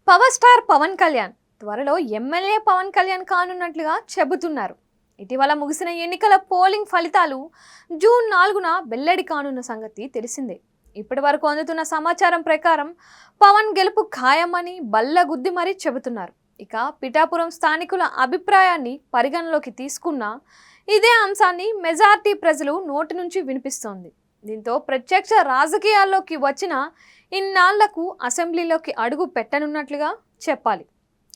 Power star Pawan Kalyan త్వరలో MLA Pawan Kalyan కానున్నట్లుగా చెబుతున్నారు. ఇటీవల ముగిసిన ఎన్నికల పోలింగ్ ఫలితాలు జూన్ 4న వెల్లడి కానున్న సంగతి తెలిసిందే. ఇప్పటి వరకు అందుతున్న సమాచారం ప్రకారం పవన్ గెలుపు ఖాయమని బల్లగుద్ది మరీ చెబుతున్నారు. ఇక పిఠాపురం స్థానికుల అభిప్రాయాన్ని పరిగణలోకి తీసుకున్న ఇదే అంశాన్ని మెజార్టీ ప్రజలు నోటి నుంచి వినిపిస్తోంది. దీంతో ప్రత్యక్ష రాజకీయాల్లోకి వచ్చిన ఇన్నాళ్లకు అసెంబ్లీలోకి అడుగు పెట్టనున్నట్లుగా చెప్పాలి.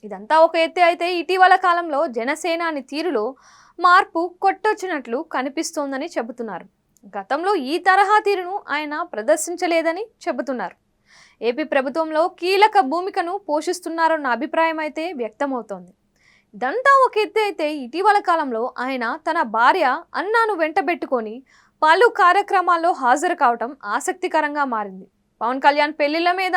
ఇదంతా ఒక ఎత్తే అయితే ఇటీవల కాలంలో జనసేనాని తీరులో మార్పు కొట్టొచ్చినట్లు కనిపిస్తోందని చెబుతున్నారు. గతంలో ఈ తరహా తీరును ఆయన ప్రదర్శించలేదని చెబుతున్నారు. ఏపీ ప్రభుత్వంలో కీలక భూమికను పోషిస్తున్నారన్న అభిప్రాయం అయితే వ్యక్తమవుతోంది. ఇదంతా ఒక ఎత్తే అయితే ఇటీవల కాలంలో ఆయన తన భార్య అన్నాను వెంటబెట్టుకొని పలు కార్యక్రమాల్లో హాజరు కావటం ఆసక్తికరంగా మారింది. పవన్ కళ్యాణ్ పెళ్లిళ్ల మీద,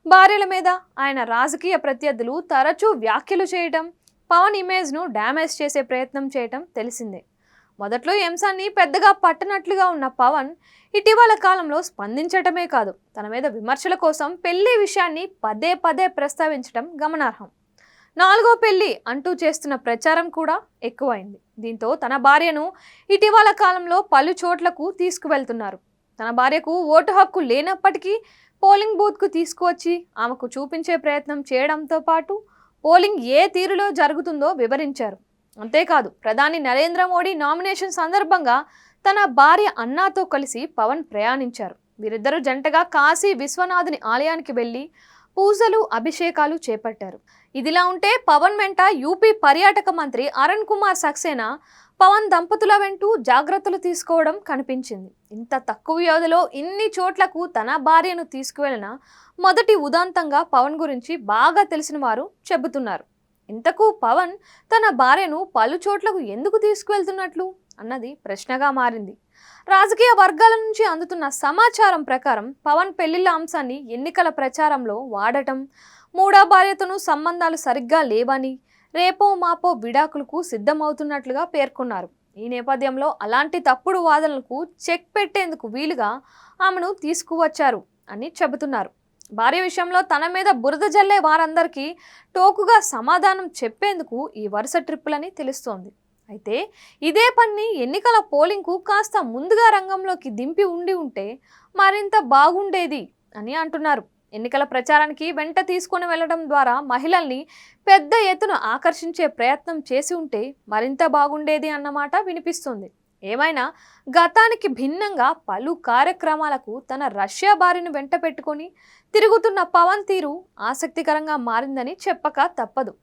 భార్యల మీద ఆయన రాజకీయ ప్రత్యర్థులు తరచూ వ్యాఖ్యలు చేయటం, పవన్ ఇమేజ్ను డ్యామేజ్ చేసే ప్రయత్నం చేయటం తెలిసిందే. మొదట్లో ఈ అంశాన్ని పెద్దగా పట్టనట్లుగా ఉన్న పవన్ ఇటీవల కాలంలో స్పందించటమే కాదు, తన మీద విమర్శల కోసం పెళ్లి విషయాన్ని పదే పదే ప్రస్తావించడం గమనార్హం. 4వ పెళ్లి అంటూ చేస్తున్న ప్రచారం కూడా ఎక్కువైంది. దీంతో తన భార్యను ఇటీవల కాలంలో పలు చోట్లకు తీసుకువెళ్తున్నారు. తన భార్యకు ఓటు హక్కు లేనప్పటికీ పోలింగ్ బూత్కు తీసుకువచ్చి ఆమెకు చూపించే ప్రయత్నం చేయడంతో పాటు పోలింగ్ ఏ తీరులో జరుగుతుందో వివరించారు. అంతేకాదు, ప్రధాని నరేంద్ర మోడీ నామినేషన్ సందర్భంగా తన భార్య అన్నాతో కలిసి పవన్ ప్రయాణించారు. వీరిద్దరూ జంటగా కాశీ విశ్వనాథుని ఆలయానికి వెళ్లి పూజలు, అభిషేకాలు చేపట్టారు. ఇదిలా ఉంటే పవన్ వెంట యూపీ పర్యాటక మంత్రి అరుణ్ కుమార్ సక్సేనా పవన్ దంపతుల వెంటూ జాగ్రత్తలు తీసుకోవడం కనిపించింది. ఇంత తక్కువ వ్యవధిలో ఇన్ని చోట్లకు తన భార్యను తీసుకువెళ్లిన మొదటి ఉదాంతంగా పవన్ గురించి బాగా తెలిసిన వారు చెబుతున్నారు. ఇంతకు పవన్ తన భార్యను పలు చోట్లకు ఎందుకు తీసుకువెళ్తున్నట్లు అన్నది ప్రశ్నగా మారింది. రాజకీయ వర్గాల నుంచి అందుతున్న సమాచారం ప్రకారం పవన్ పెళ్లిళ్ల అంశాన్ని ఎన్నికల ప్రచారంలో వాడటం, మూడో భార్యతోనూ సంబంధాలు సరిగ్గా లేవని, రేపో మాపో విడాకులకు సిద్ధమవుతున్నట్లుగా పేర్కొన్నారు. ఈ నేపథ్యంలో అలాంటి తప్పుడు వాదనలకు చెక్ పెట్టేందుకు వీలుగా ఆమెను తీసుకువచ్చారు అని చెబుతున్నారు. భార్య విషయంలో తన మీద బురద జల్లే వారందరికీ టోకుగా సమాధానం చెప్పేందుకు ఈ వరుస ట్రిప్పులని తెలుస్తోంది. అయితే ఇదే పని ఎన్నికల పోలింగ్కు కాస్త ముందుగా రంగంలోకి దింపి ఉంటే మరింత బాగుండేది అని అంటున్నారు. ఎన్నికల ప్రచారానికి వెంట తీసుకొని వెళ్లడం ద్వారా మహిళల్ని పెద్ద ఎత్తున ఆకర్షించే ప్రయత్నం చేసి ఉంటే మరింత బాగుండేది అన్నమాట వినిపిస్తుంది. ఏమైనా గతానికి భిన్నంగా పలు కార్యక్రమాలకు తన రష్యా భార్యను వెంట పెట్టుకొని తిరుగుతున్న పవన్ తీరు ఆసక్తికరంగా మారిందని చెప్పక తప్పదు.